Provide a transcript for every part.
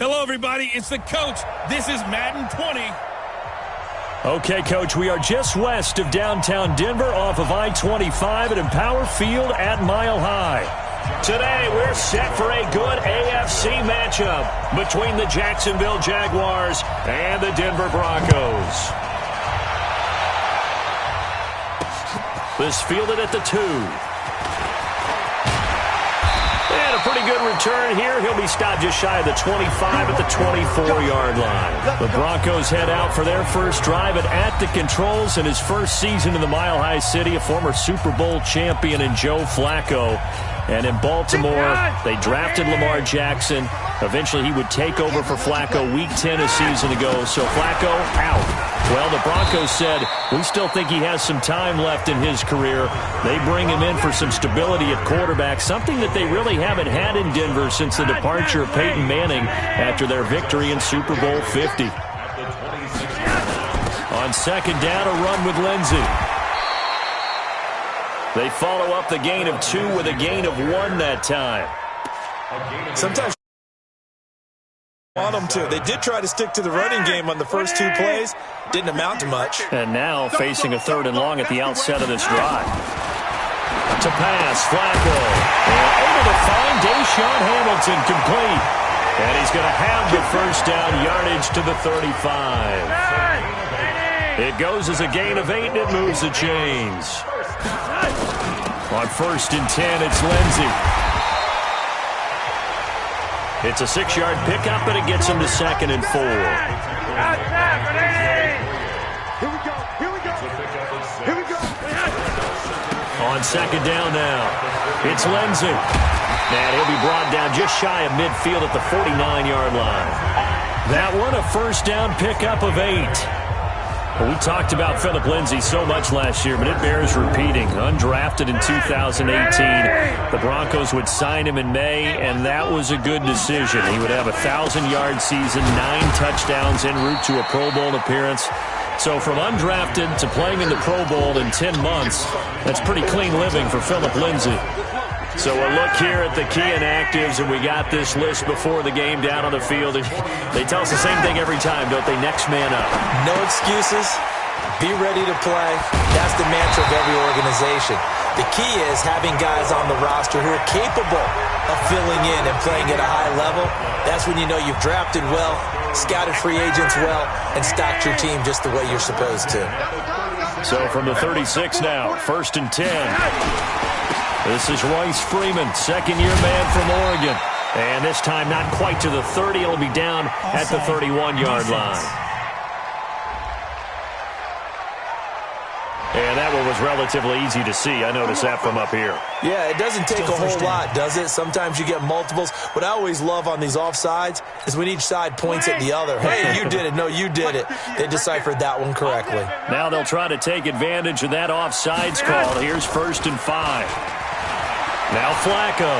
Hello, everybody. It's the coach. This is Madden 20. Okay, Coach, we are just west of downtown Denver off of I-25 at Empower Field at Mile High. Today, we're set for a good AFC matchup between the Jacksonville Jaguars and the Denver Broncos. This fielded at the 2. And a pretty good return here. He'll be stopped just shy of the 25 at the 24-yard line. The Broncos head out for their first drive at the controls in his first season in the Mile High City, a former Super Bowl champion in Joe Flacco. And in Baltimore, they drafted Lamar Jackson. Eventually, he would take over for Flacco week 10 a season ago. So Flacco out. Well, the Broncos said, we still think he has some time left in his career. They bring him in for some stability at quarterback, something that they really haven't had in Denver since the departure of Peyton Manning after their victory in Super Bowl 50. On second down, a run with Lindsey. They follow up the gain of 2 with a gain of 1 that time. Sometimes want them to. They did try to stick to the running game on the first 2 plays. Didn't amount to much. And now facing a 3rd and long at the outset of this drive. To pass, Flacco. And able to find Deshaun Hamilton complete. And he's going to have the first down yardage to the 35. It goes as a gain of 8, and it moves the chains. On 1st and 10, it's Lindsey. It's a 6-yard pickup, and it gets him to 2nd and 4. On 2nd down now, it's Lindsey. And he'll be brought down just shy of midfield at the 49-yard line. That one, a first down pickup of 8. Well, we talked about Phillip Lindsay so much last year, but it bears repeating. Undrafted in 2018, the Broncos would sign him in May, and that was a good decision. He would have a 1,000-yard season, 9 touchdowns en route to a Pro Bowl appearance. So from undrafted to playing in the Pro Bowl in 10 months, that's pretty clean living for Phillip Lindsay. So a look here at the key inactives, and we got this list before the game down on the field. And they tell us the same thing every time, don't they? Next man up. No excuses. Be ready to play. That's the mantra of every organization. The key is having guys on the roster who are capable of filling in and playing at a high level. That's when you know you've drafted well, scouted free agents well, and stocked your team just the way you're supposed to. So from the 36 now, 1st and 10. This is Royce Freeman, second-year man from Oregon. And this time not quite to the 30. It'll be down at the 31-yard line. And that one was relatively easy to see. I noticed that from up here. Yeah, it doesn't take a whole lot, does it? Sometimes you get multiples. What I always love on these offsides is when each side points at the other. Hey, you did it. No, you did it. They deciphered that one correctly. Now they'll try to take advantage of that offsides call. Here's 1st and 5. Now Flacco.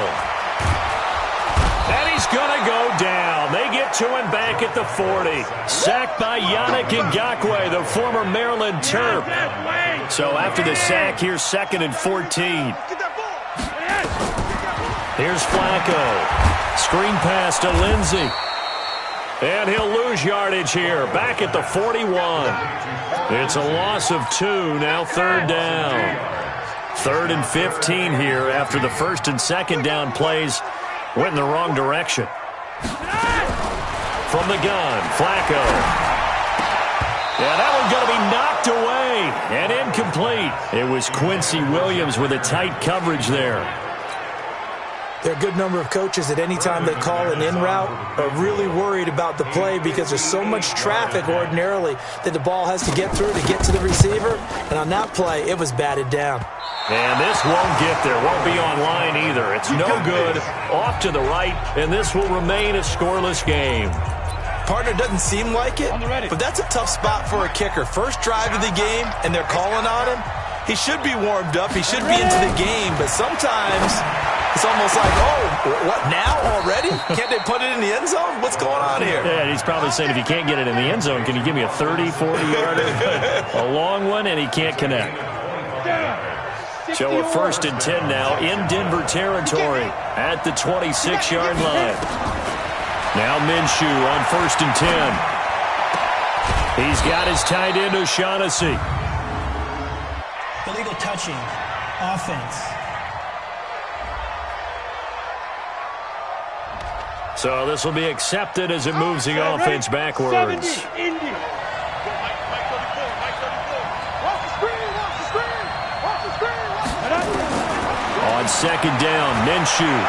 And he's going to go down. They get to him back at the 40. Sacked by Yannick Ngakoue, the former Maryland Terp. So after the sack, here's 2nd and 14. Here's Flacco. Screen pass to Lindsey. And he'll lose yardage here. Back at the 41. It's a loss of 2. Now 3rd down. 3rd and 15 here after the 1st and 2nd down plays went in the wrong direction. From the gun, Flacco. Yeah, that one's going to be knocked away and incomplete. It was Quincy Williams with a tight coverage there. There are a good number of coaches at any time they call an in route are really worried about the play because there's so much traffic ordinarily that the ball has to get through to get to the receiver. And on that play, it was batted down. And this won't get there. Won't be online either. It's no good. Off to the right, and this will remain a scoreless game. Partner, doesn't seem like it, but that's a tough spot for a kicker. First drive of the game, and they're calling on him. He should be warmed up. He should be into the game, but sometimes it's almost like, oh, what, now already? Can't they put it in the end zone? What's going on here? Yeah, he's probably saying, if you can't get it in the end zone, can you give me a 30, 40-yarder? A long one, and he can't connect. So a 1st and 10 now in Denver territory at the 26-yard line. Now Minshew on 1st and 10. He's got his tight end O'Shaughnessy. Illegal touching. Offense. So this will be accepted as it moves the offense backwards. On 2nd down, Minshew.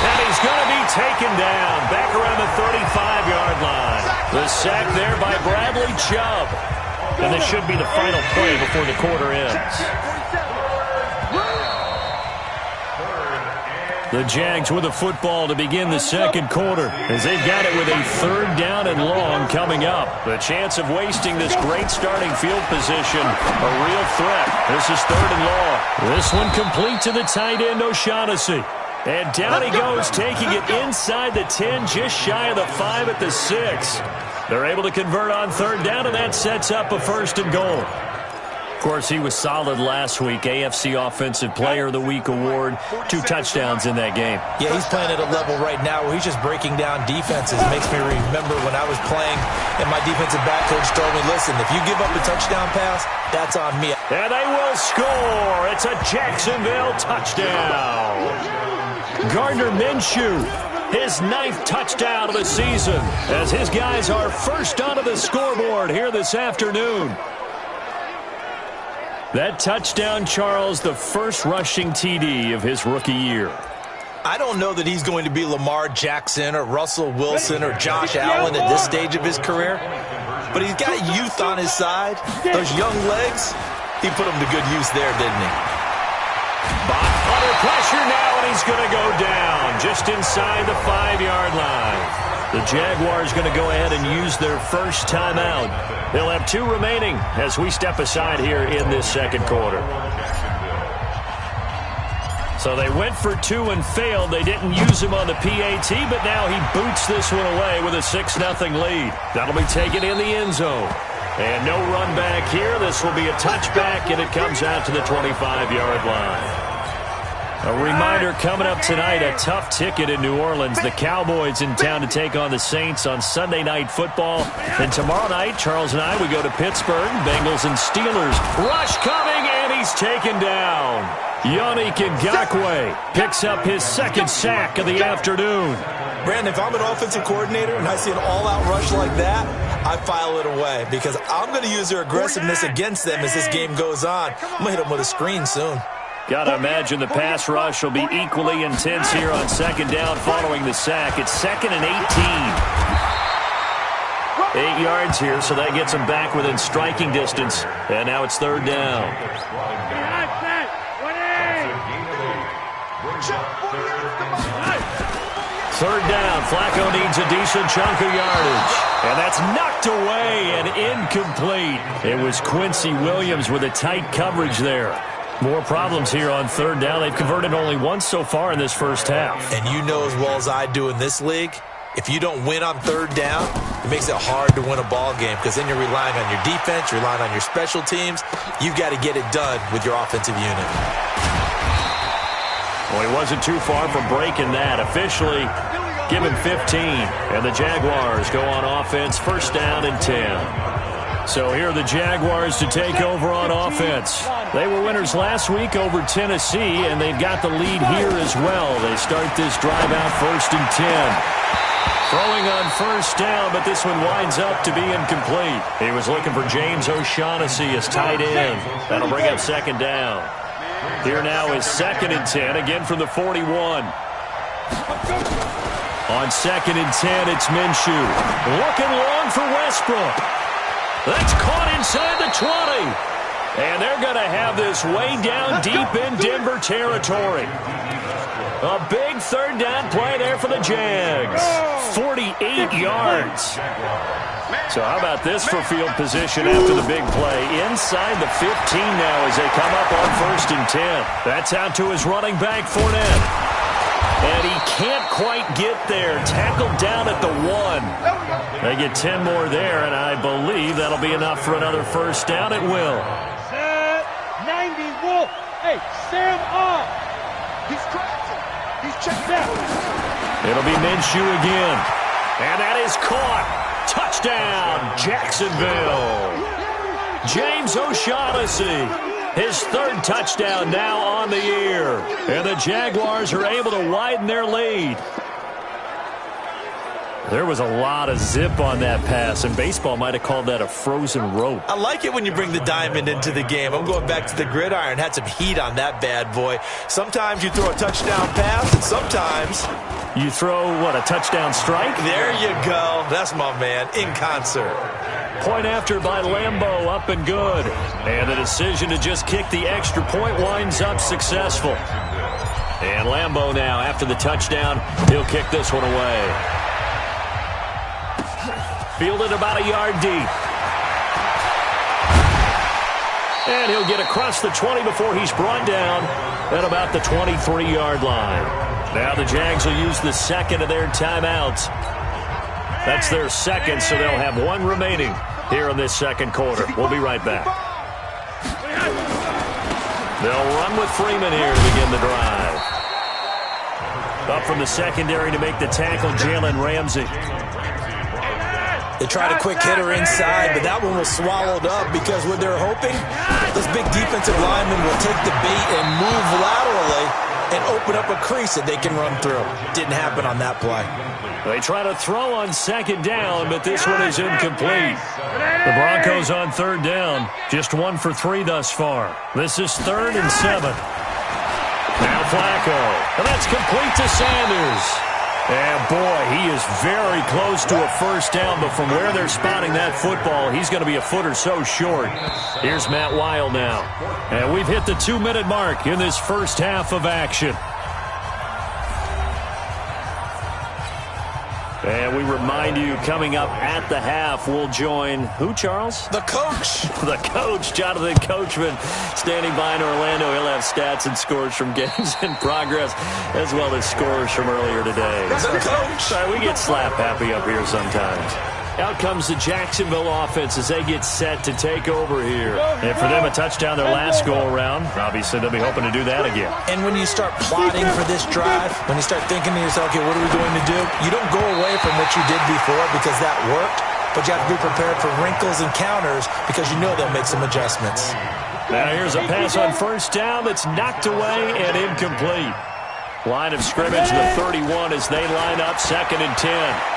And he's going to be taken down back around the 35-yard line. The sack there by Bradley Chubb. And this should be the final play before the quarter ends. The Jags with a football to begin the 2nd quarter as they've got it with a 3rd down and long coming up. The chance of wasting this great starting field position, a real threat. This is 3rd and long. This one complete to the tight end O'Shaughnessy. And down he goes, taking it inside the 10, just shy of the 5 at the 6. They're able to convert on 3rd down, and that sets up a 1st and goal. Of course, he was solid last week. AFC Offensive Player of the Week award. 2 touchdowns in that game. Yeah, he's playing at a level right now where he's just breaking down defenses. Makes me remember when I was playing and my defensive back coach told me, listen, if you give up a touchdown pass, that's on me. And they will score. It's a Jacksonville touchdown. Gardner Minshew, his 9th touchdown of the season, as his guys are first onto the scoreboard here this afternoon. That touchdown, Charles, the first rushing TD of his rookie year. I don't know that he's going to be Lamar Jackson or Russell Wilson or Josh Allen at this stage of his career, but he's got youth on his side. Those young legs, he put them to good use there, didn't he? Bot under pressure now, and he's going to go down just inside the 5-yard line. The Jaguars going to go ahead and use their first timeout. They'll have 2 remaining as we step aside here in this 2nd quarter. So they went for 2 and failed. They didn't use him on the PAT, but now he boots this one away with a 6-0 lead. That'll be taken in the end zone. And no run back here. This will be a touchback, and it comes out to the 25-yard line. A reminder coming up tonight, a tough ticket in New Orleans. The Cowboys in town to take on the Saints on Sunday Night Football. And tomorrow night, Charles and I, we go to Pittsburgh, Bengals and Steelers. Rush coming, and he's taken down. Yannick Ngakoue picks up his 2nd sack of the afternoon. Brandon, if I'm an offensive coordinator and I see an all-out rush like that, I file it away because I'm going to use their aggressiveness against them as this game goes on. I'm going to hit them with a screen soon. Got to imagine the pass rush will be equally intense here on 2nd down following the sack. It's 2nd and 18. 8 yards here, so that gets them back within striking distance. And now it's 3rd down. 3rd down. Flacco needs a decent chunk of yardage. And that's knocked away and incomplete. It was Quincy Williams with a tight coverage there. More problems here on 3rd down. They've converted only once so far in this first half. And you know as well as I do in this league, if you don't win on 3rd down, it makes it hard to win a ball game because then you're relying on your defense, you're relying on your special teams. You've got to get it done with your offensive unit. Well, he wasn't too far from breaking that. Officially given 15. And the Jaguars go on offense, 1st down and 10. So here are the Jaguars to take over on offense. They were winners last week over Tennessee, and they've got the lead here as well. They start this drive out 1st and 10. Throwing on 1st down, but this one winds up to be incomplete. He was looking for James O'Shaughnessy as tight end. That'll bring up 2nd down. Here now is 2nd and 10, again from the 41. On 2nd and 10, it's Minshew. Looking long for Westbrook. That's caught inside the 20. And they're going to have this way down deep in Denver territory. A big 3rd down play there for the Jags. 48 yards. So how about this for field position after the big play? Inside the 15 now as they come up on 1st and 10. That's out to his running back, Fournette. And he can't quite get there. Tackled down at the 1. They get 10 more there, and I believe that'll be enough for another 1st down. It will. Set 90 Wolf. Hey, Sam off. He's crashing. He's checked out. It'll be Minshew again. And that is caught. Touchdown, Jacksonville. James O'Shaughnessy, his third touchdown now on the year. And the Jaguars are able to widen their lead. There was a lot of zip on that pass, and baseball might have called that a frozen rope. I like it when you bring the diamond into the game. I'm going back to the gridiron. Had some heat on that bad boy. Sometimes you throw a touchdown pass, and sometimes you throw, what, a touchdown strike? There you go. That's my man, in concert. Point after by Lambeau, up and good. And the decision to just kick the extra point winds up successful. And Lambeau now, after the touchdown, he'll kick this one away. Fielded about a yard deep. And he'll get across the 20 before he's brought down at about the 23-yard line. Now the Jags will use the second of their timeouts. That's their second, so they'll have one remaining here in this second quarter. We'll be right back. They'll run with Freeman here to begin the drive. Up from the secondary to make the tackle, Jalen Ramsey. They tried a quick hitter inside, but that one was swallowed up because what they're hoping, this big defensive lineman will take the bait and move laterally and open up a crease that they can run through. Didn't happen on that play. They try to throw on second down, but this one is incomplete. The Broncos on third down, just 1 for 3 thus far. This is 3rd and 7. Now Flacco, and that's complete to Sanders. And, boy, he is very close to a first down, but from where they're spotting that football, he's going to be a foot or so short. Here's Matt Weil now. And we've hit the 2-minute mark in this first half of action. And we remind you, coming up at the half, we'll join who, Charles? The coach. The coach, Jonathan Coachman, standing by in Orlando. He'll have stats and scores from games in progress, as well as scores from earlier today. The coach. Sorry, we get slap happy up here sometimes. Out comes the Jacksonville offense as they get set to take over here. And for them, a touchdown their last go-around. Obviously, they'll be hoping to do that again. And when you start plotting for this drive, when you start thinking to yourself, okay, what are we going to do? You don't go away from what you did before because that worked, but you have to be prepared for wrinkles and counters because you know they'll make some adjustments. Now here's a pass on first down that's knocked away and incomplete. Line of scrimmage, the 31 as they line up 2nd and 10.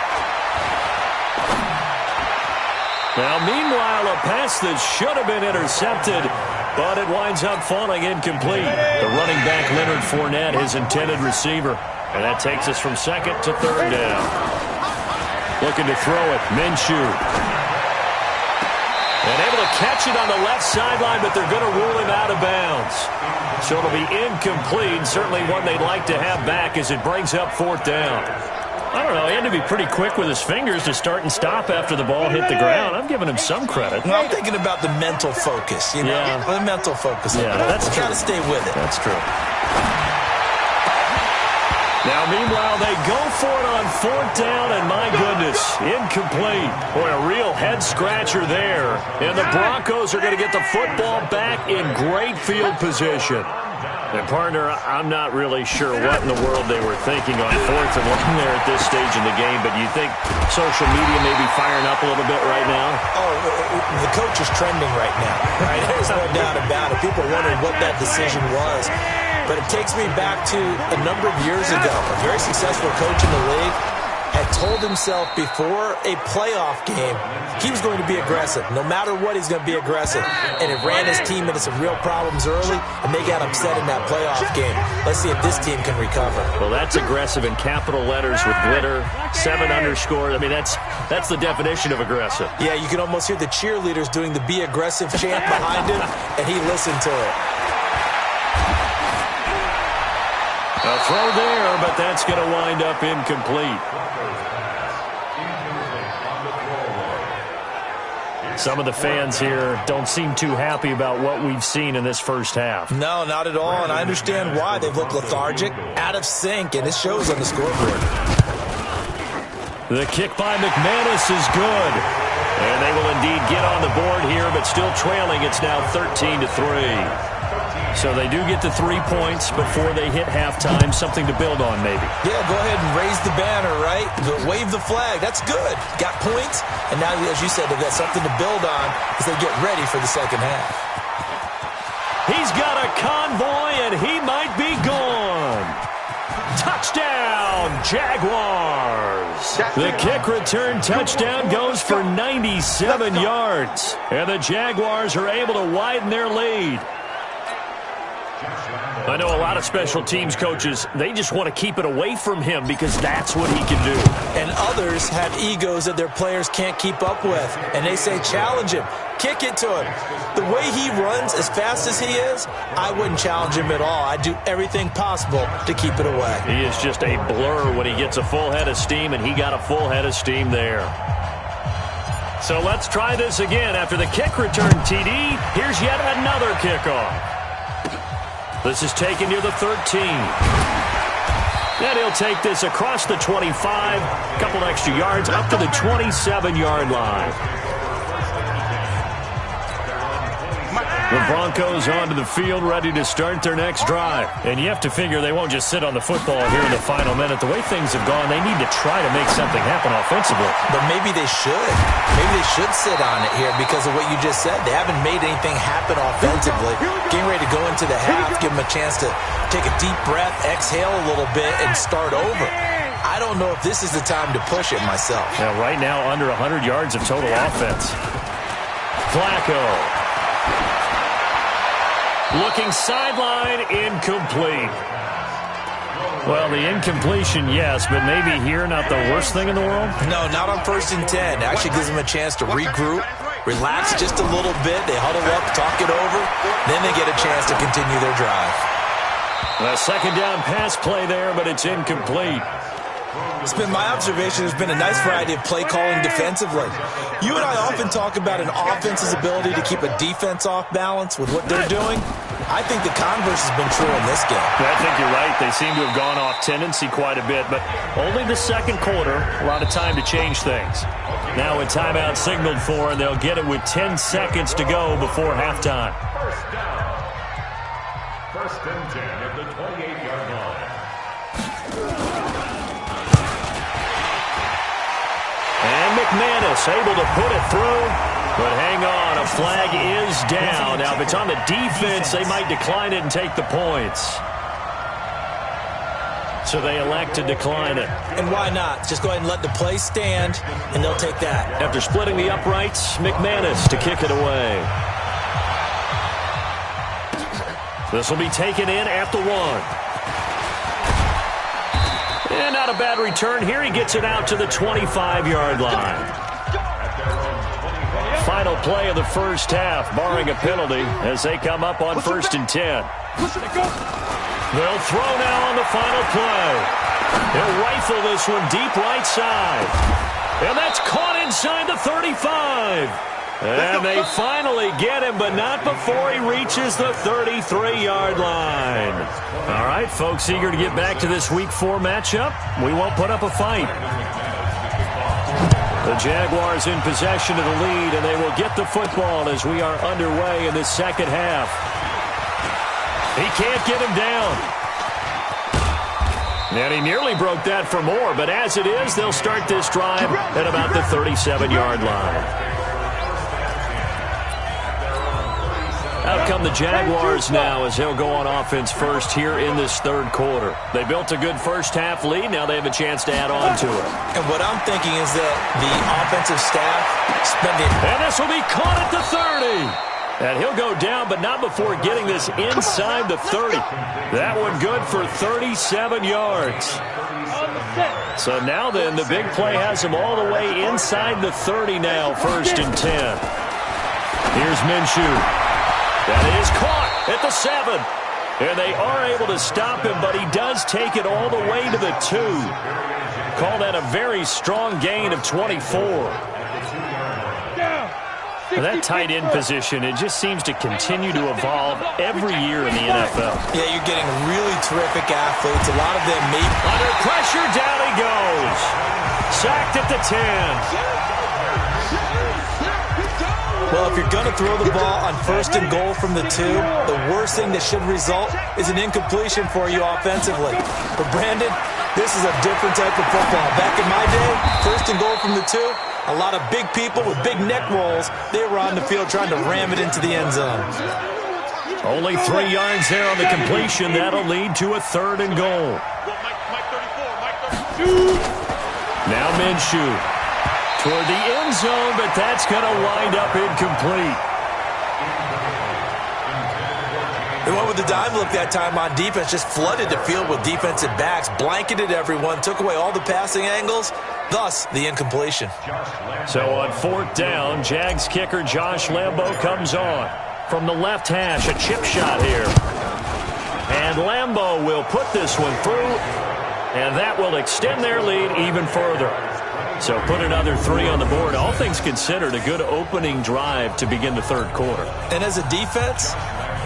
Now, meanwhile, a pass that should have been intercepted, but it winds up falling incomplete. The running back, Leonard Fournette, his intended receiver. And that takes us from 2nd to 3rd down. Looking to throw it, Minshew. And able to catch it on the left sideline, but they're going to rule him out of bounds. So it'll be incomplete, certainly one they'd like to have back as it brings up 4th down. I don't know, he had to be pretty quick with his fingers to start and stop after the ball hit the ground. I'm giving him some credit. Well, I'm thinking about the mental focus, you know? Yeah. The mental focus. Yeah, that's true. Got to stay with it. That's true. Now, meanwhile, they go for it on 4th down, and my goodness, incomplete. Boy, a real head-scratcher there. And the Broncos are going to get the football back in great field position. And, partner, I'm not really sure what in the world they were thinking on 4th and 1 there at this stage in the game, but you think social media may be firing up a little bit right now? Oh, the coach is trending right now, right? There's no doubt about it. People wondering what that decision was. But it takes me back to a number of years ago. A very successful coach in the league had told himself before a playoff game he was going to be aggressive. No matter what, he's going to be aggressive. And it ran his team into some real problems early, and they got upset in that playoff game. Let's see if this team can recover. Well, that's aggressive in capital letters with glitter, 7 underscore. I mean, that's the definition of aggressive. Yeah, you can almost hear the cheerleaders doing the be aggressive chant behind him, and he listened to it. A throw there, but that's going to wind up incomplete. Some of the fans here don't seem too happy about what we've seen in this first half. No, not at all, and I understand why. They've looked lethargic, out of sync, and it shows on the scoreboard. The kick by McManus is good. And they will indeed get on the board here, but still trailing. It's now 13-3. So they do get the 3 points before they hit halftime. Something to build on, maybe. Yeah, go ahead and raise the banner, right? Wave the flag. That's good. Got points, and now, as you said, they've got something to build on as they get ready for the second half. He's got a convoy, and he might be gone. Touchdown, Jaguars. The kick return touchdown goes for 97 yards. And the Jaguars are able to widen their lead. I know a lot of special teams coaches, they just want to keep it away from him because that's what he can do. And others have egos that their players can't keep up with. And they say, challenge him. Kick it to him. The way he runs as fast as he is, I wouldn't challenge him at all. I'd do everything possible to keep it away. He is just a blur when he gets a full head of steam, and he got a full head of steam there. So let's try this again. After the kick return TD, here's yet another kickoff. This is taken near the 13. And he'll take this across the 25, a couple extra yards, up to the 27-yard line. The Broncos onto the field, ready to start their next drive. And you have to figure they won't just sit on the football here in the final minute. The way things have gone, they need to try to make something happen offensively. But maybe they should. Maybe they should sit on it here because of what you just said. They haven't made anything happen offensively. Getting ready to go into the half, give them a chance to take a deep breath, exhale a little bit, and start over. I don't know if this is the time to push it myself. Now, right now, under 100 yards of total offense. Flacco. Looking sideline, incomplete. Well, the incompletion, yes, but maybe here not the worst thing in the world? No, not on 1st and 10. Actually gives them a chance to regroup, relax just a little bit. They huddle up, talk it over. Then they get a chance to continue their drive. A second down pass play there, but it's incomplete. It's been my observation there's been a nice variety of play calling defensively. You and I often talk about an offense's ability to keep a defense off balance with what they're doing. I think the converse has been true in this game. I think you're right. They seem to have gone off tendency quite a bit, but only the second quarter, a lot of time to change things. Now a timeout signaled for, and they'll get it with 10 seconds to go before halftime. First down. 1st and 10 at the 28-yard line. And McManus able to put it through. But hang on, a flag is down. Now, if it's on the defense, they might decline it and take the points. So they elect to decline it. And why not? Just go ahead and let the play stand, and they'll take that. After splitting the uprights, McManus to kick it away. This will be taken in at the 1. And not a bad return here. He gets it out to the 25-yard line. Final play of the first half, barring a penalty, as they come up on 1st and 10. They'll throw now on the final play. They'll rifle this one deep right side. And that's caught inside the 35. And they finally get him, but not before he reaches the 33-yard line. All right, folks, eager to get back to this Week 4 matchup. We won't put up a fight. The Jaguars in possession of the lead, and they will get the football as we are underway in this second half. He can't get him down. And he nearly broke that for more, but as it is, they'll start this drive at about the 37-yard line. Out come the Jaguars now as they'll go on offense first here in this third quarter. They built a good first half lead. Now they have a chance to add on to it. And what I'm thinking is that the offensive staff spending... And this will be caught at the 30. And he'll go down, but not before getting this inside the 30. That one good for 37 yards. So now then, the big play has him all the way inside the 30 now, 1st and 10. Here's Minshew. That is caught at the 7. And they are able to stop him, but he does take it all the way to the 2. Call that a very strong gain of 24. And that tight end position, it just seems to continue to evolve every year in the NFL. Yeah, you're getting really terrific athletes. A lot of them may... Under pressure, down he goes. Sacked at the 10. Well, if you're going to throw the ball on 1st and goal from the 2, the worst thing that should result is an incompletion for you offensively. But Brandon, this is a different type of football. Back in my day, 1st and goal from the 2, a lot of big people with big neck rolls, they were on the field trying to ram it into the end zone. Only 3 yards there on the completion. That'll lead to a 3rd and goal. Now Minshew toward the end zone, but that's going to wind up incomplete. They went with the dime look that time on defense, just flooded the field with defensive backs, blanketed everyone, took away all the passing angles, thus the incompletion. So on 4th down, Jags kicker Josh Lambo comes on. From the left hash, a chip shot here. And Lambo will put this one through, and that will extend their lead even further. So put another 3 on the board. All things considered, a good opening drive to begin the 3rd quarter. And as a defense,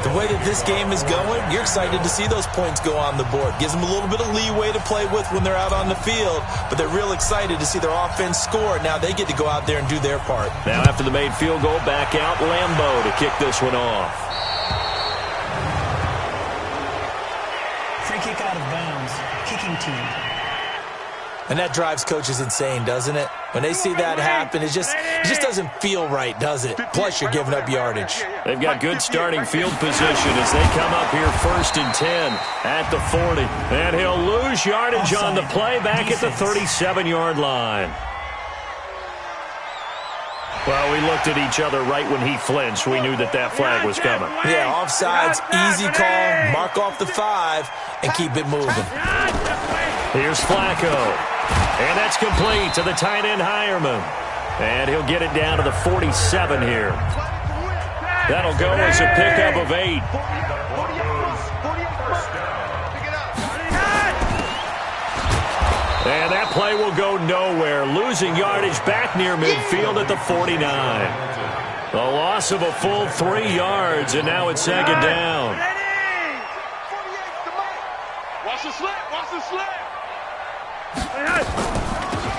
the way that this game is going, you're excited to see those points go on the board. Gives them a little bit of leeway to play with when they're out on the field, but they're real excited to see their offense score. Now they get to go out there and do their part. Now after the made field goal, back out Lambo to kick this one off. Free kick out of bounds. Kicking team. And that drives coaches insane, doesn't it? When they see that happen, it just doesn't feel right, does it? Plus, you're giving up yardage. They've got good starting field position as they come up here 1st and 10 at the 40. And he'll lose yardage on the play back at the 37-yard line. Well, we looked at each other right when he flinched. We knew that that flag was coming. Yeah, offsides, easy call, mark off the 5, and keep it moving. Here's Flacco. And that's complete to the tight end Hireman. And he'll get it down to the 47 here. That'll go as a pickup of 8. And that play will go nowhere. Losing yardage back near midfield at the 49. The loss of a full 3 yards, and now it's 2nd down. Watch the slip. Watch the slip.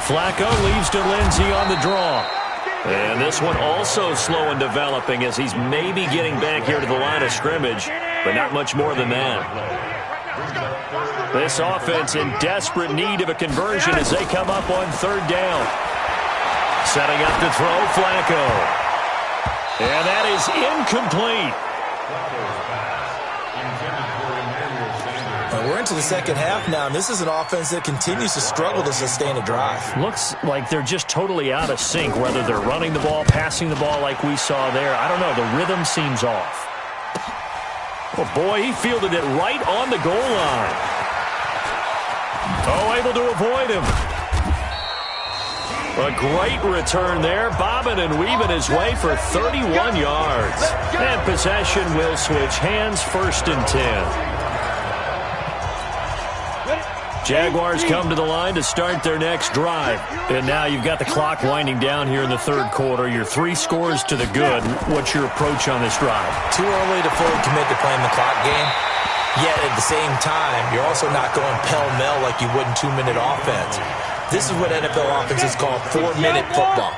Flacco leaves to Lindsey on the draw. And this one also slow in developing as he's maybe getting back here to the line of scrimmage, but not much more than that. This offense in desperate need of a conversion as they come up on 3rd down. Setting up to throw Flacco. And that is incomplete. We're into the 2nd half now, and this is an offense that continues to struggle to sustain a drive. Looks like they're just totally out of sync, whether they're running the ball, passing the ball like we saw there. I don't know. The rhythm seems off. Oh, boy, he fielded it right on the goal line. Oh, able to avoid him. A great return there, bobbing and weaving his way for 31 yards. And possession will switch hands, 1st and 10. Jaguars come to the line to start their next drive. And now you've got the clock winding down here in the 3rd quarter. Your 3 scores to the good. What's your approach on this drive? Too early to fully commit to playing the clock game. Yet at the same time, you're also not going pell-mell like you would in 2-minute offense. This is what NFL offenses call 4-minute football.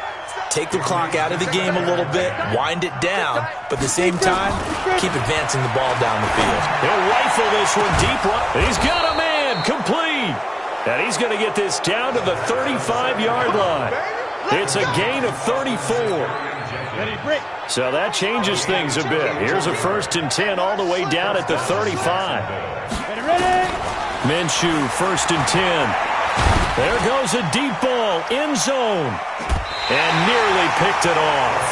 Take the clock out of the game a little bit, wind it down, but at the same time, keep advancing the ball down the field. He'll rifle this one deep right. He's got a man, complete. And he's going to get this down to the 35-yard line. It's a gain of 34. So that changes things a bit. Here's a 1st and 10 all the way down at the 35. Minshew, 1st and 10. There goes a deep ball, end zone. And nearly picked it off.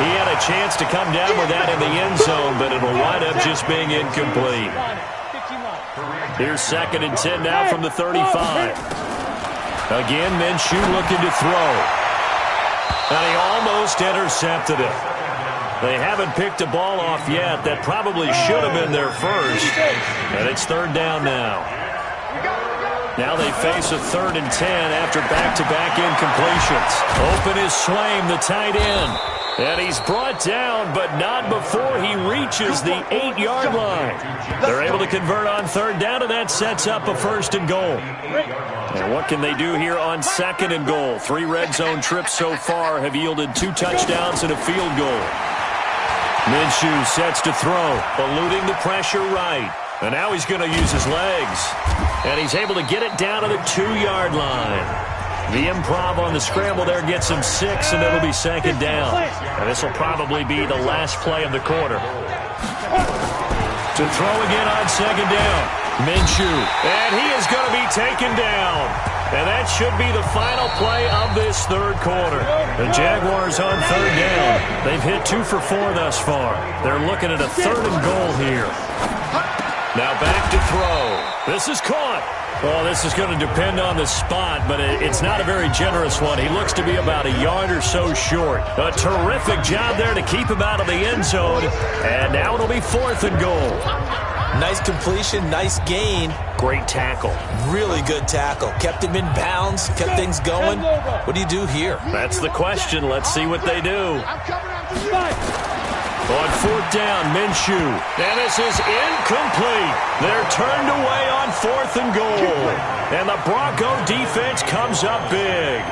He had a chance to come down with that in the end zone, but it'll wind up just being incomplete. Here's 2nd and 10 now from the 35. Again, Minshew looking to throw. And he almost intercepted it. They haven't picked a ball off yet. That probably should have been their first. And it's 3rd down now. Now they face a 3rd and 10 after back-to-back incompletions. Open is Swaim, the tight end. And he's brought down, but not before he reaches the 8-yard line. They're able to convert on third down, and that sets up a 1st and goal. And what can they do here on 2nd and goal? 3 red zone trips so far have yielded 2 touchdowns and a field goal. Minshew sets to throw, eluding the pressure right. And now he's going to use his legs. And he's able to get it down to the 2-yard line. The improv on the scramble there gets him 6, and it'll be 2nd down. And this will probably be the last play of the quarter. To throw again on 2nd down. Minshew. And he is going to be taken down. And that should be the final play of this 3rd quarter. The Jaguars on 3rd down. They've hit 2 for 4 thus far. They're looking at a 3rd and goal here. Now back to throw. This is caught. Well, this is going to depend on the spot, but it's not a very generous one. He looks to be about a yard or so short. A terrific job there to keep him out of the end zone. And now it'll be 4th and goal. Nice completion, nice gain. Great tackle. Really good tackle. Kept him in bounds, kept things going. What do you do here? That's the question. Let's see what they do. On 4th down, Minshew. And this is incomplete. They're turned away on 4th and goal. And the Bronco defense comes up big.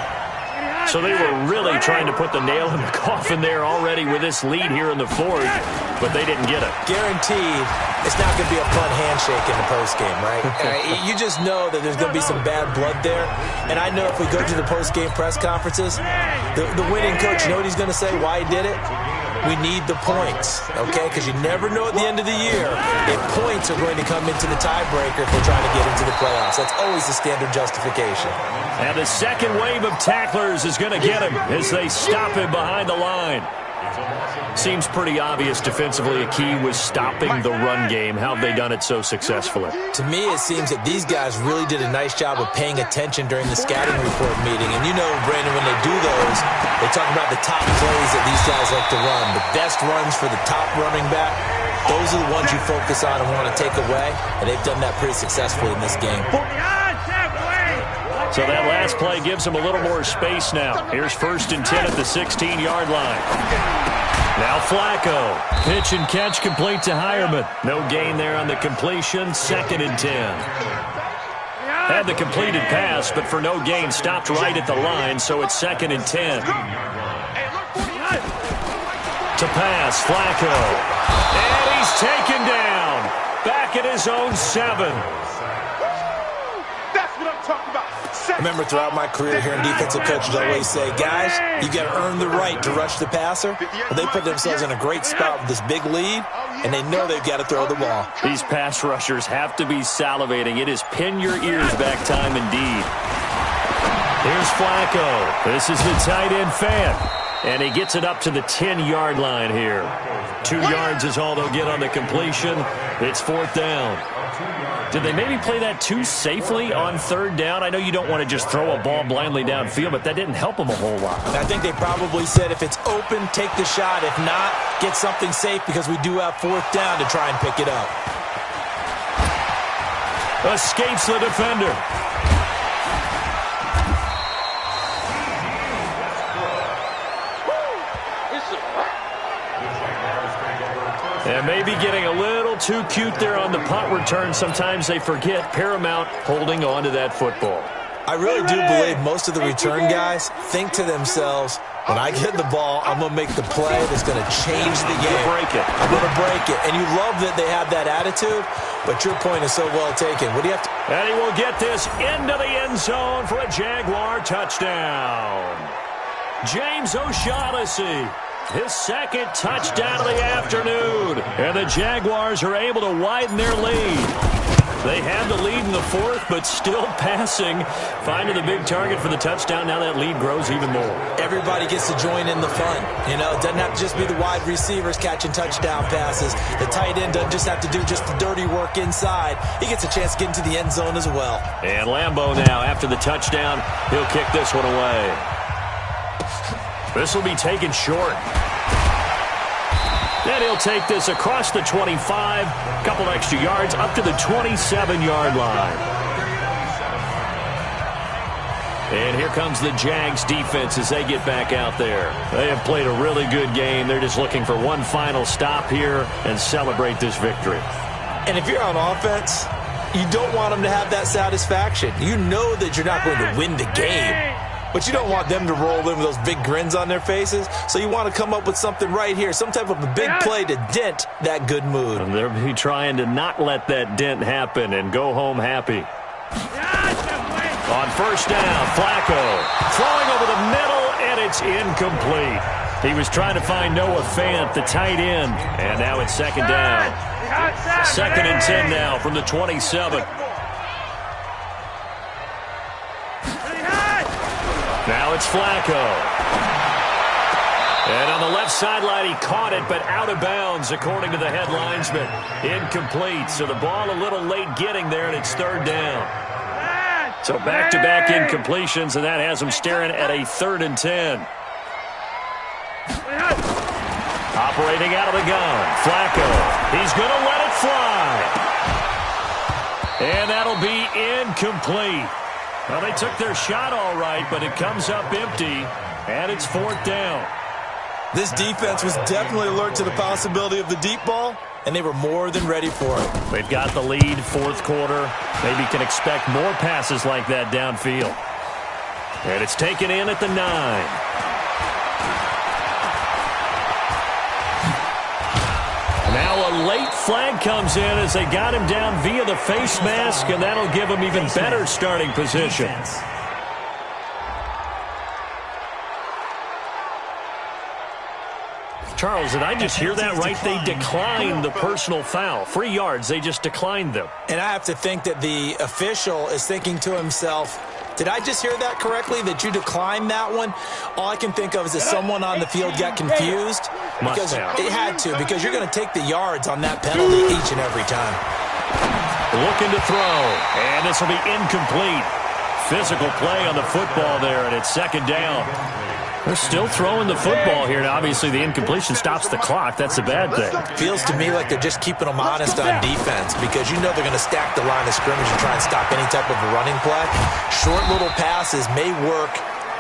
So they were really trying to put the nail in the coffin there already with this lead here in the 4th, but they didn't get it. Guaranteed, it's not going to be a fun handshake in the postgame, right? You just know that there's going to be some bad blood there. And I know if we go to the postgame press conferences, the winning coach, you know what he's going to say, why he did it? We need the points, okay? Because you never know at the end of the year if points are going to come into the tiebreaker if we're trying to get into the playoffs. That's always the standard justification. And the second wave of tacklers is going to get him as they stop him behind the line. Seems pretty obvious defensively a key was stopping the run game. How have they done it so successfully? To me, it seems that these guys really did a nice job of paying attention during the scouting report meeting. And you know, Brandon, when they do those, they talk about the top plays that these guys like to run. The best runs for the top running back, those are the ones you focus on and want to take away. And they've done that pretty successfully in this game. So that last play gives them a little more space now. Here's 1st and 10 at the 16-yard line. Now Flacco. Pitch and catch complete to Hireman. No gain there on the completion. 2nd and 10. Had the completed pass, but for no gain, stopped right at the line, so it's 2nd and 10. To pass, Flacco. And he's taken down. Back at his own 7. That's what I'm talking about. I remember throughout my career hearing defensive coaches always say, guys, you got to earn the right to rush the passer. Well, they put themselves in a great spot with this big lead, and they know they've got to throw the ball. These pass rushers have to be salivating. It is pin your ears back time indeed. Here's Flacco. This is the tight end fan. And he gets it up to the 10-yard line here. 2 yards is all they'll get on the completion. It's 4th down. Did they maybe play that too safely on 3rd down? I know you don't want to just throw a ball blindly downfield, but that didn't help them a whole lot. I think they probably said if it's open, take the shot. If not, get something safe because we do have 4th down to try and pick it up. Escapes the defender. And maybe getting a little too cute there on the punt return. Sometimes they forget paramount holding on to that football. I really do believe most of the return guys think to themselves, when I get the ball, I'm going to make the play that's going to change the game. Break it. I'm going to break it. And you love that they have that attitude, but your point is so well taken. What do you have to... And he will get this into the end zone for a Jaguar touchdown. James O'Shaughnessy. His 2nd touchdown of the afternoon. And the Jaguars are able to widen their lead. They had the lead in the 4th, but still passing. Finding the big target for the touchdown. Now that lead grows even more. Everybody gets to join in the fun. You know, it doesn't have to just be the wide receivers catching touchdown passes. The tight end doesn't just have to do just the dirty work inside. He gets a chance to get into the end zone as well. And Lambeau now, after the touchdown, he'll kick this one away. This will be taken short. Then he'll take this across the 25, a couple extra yards, up to the 27-yard line. And here comes the Jags defense as they get back out there. They have played a really good game. They're just looking for one final stop here and celebrate this victory. And if you're on offense, you don't want them to have that satisfaction. You know that you're not going to win the game, but you don't want them to roll in with those big grins on their faces. So you want to come up with something right here, some type of a big play to dent that good mood. And they'll be trying to not let that dent happen and go home happy. On first down, Flacco throwing over the middle, and it's incomplete. He was trying to find Noah Fant, the tight end, and now it's second down. Second and 10 now from the 27. Now it's Flacco. And on the left sideline, he caught it, but out of bounds, according to the head linesman. Incomplete, so the ball a little late getting there, and it's third down. So back-to-back incompletions, and that has him staring at a 3rd and 10. Operating out of the gun, Flacco. He's going to let it fly. And that'll be incomplete. Well, they took their shot all right, but it comes up empty, and it's 4th down. This defense was definitely alert to the possibility of the deep ball, and they were more than ready for it. They've got the lead, 4th quarter. Maybe can expect more passes like that downfield. And it's taken in at the 9. Now a late flag comes in as they got him down via the face mask, and that'll give him even better starting position. Charles, did I just hear that right? They declined the personal foul. 3 yards, they just declined them. And I have to think that the official is thinking to himself, did I just hear that correctly, that you declined that one? All I can think of is that someone on the field got confused. Because it had to, because you're going to take the yards on that penalty each and every time. Looking to throw, and this will be incomplete. Physical play on the football there, and it's second down. They're still throwing the football here, and obviously the incompletion stops the clock. That's a bad thing. Feels to me like they're just keeping them honest on defense, because you know they're going to stack the line of scrimmage and try and stop any type of a running play. Short little passes may work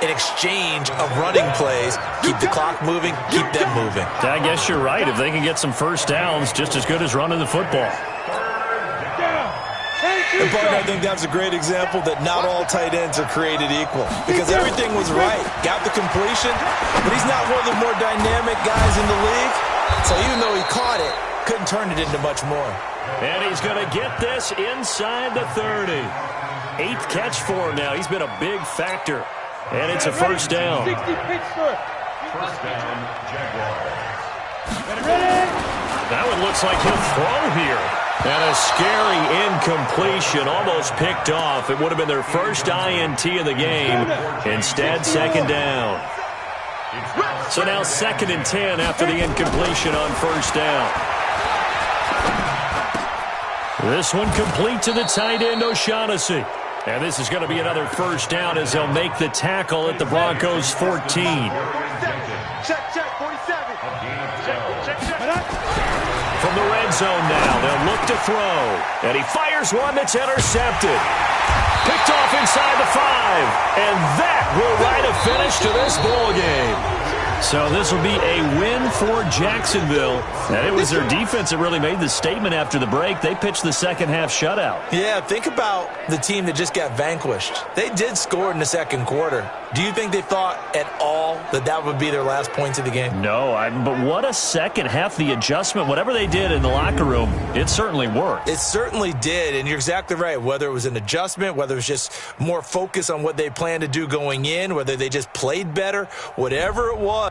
in exchange of running plays. Keep the clock moving, keep them moving. I guess you're right. If they can get some first downs, just as good as running the football. And partner, I think that was a great example that not all tight ends are created equal, because everything was right. Got the completion, but he's not one of the more dynamic guys in the league. So even though he caught it, couldn't turn it into much more. And he's going to get this inside the 30. 8th catch for him now. He's been a big factor. And it's a first down. First down, Jaguars. That one looks like he'll throw here. And a scary incompletion, almost picked off. It would have been their first INT of the game. Instead, second down. So now 2nd and 10 after the incompletion on first down. This one complete to the tight end, O'Shaughnessy. And this is going to be another first down as they'll make the tackle at the Broncos' 14. Check, 47. From the red zone now, they'll look to throw. And he fires one that's intercepted. Picked off inside the 5. And that will write a finish to this ball game. So this will be a win for Jacksonville. And it was their defense that really made the statement after the break. They pitched the second half shutout. Yeah, think about the team that just got vanquished. They did score in the second quarter. Do you think they thought at all that that would be their last points of the game? No, but what a second half. The adjustment, whatever they did in the locker room, it certainly worked. It certainly did, and you're exactly right. Whether it was an adjustment, whether it was just more focus on what they planned to do going in, whether they just played better, whatever it was,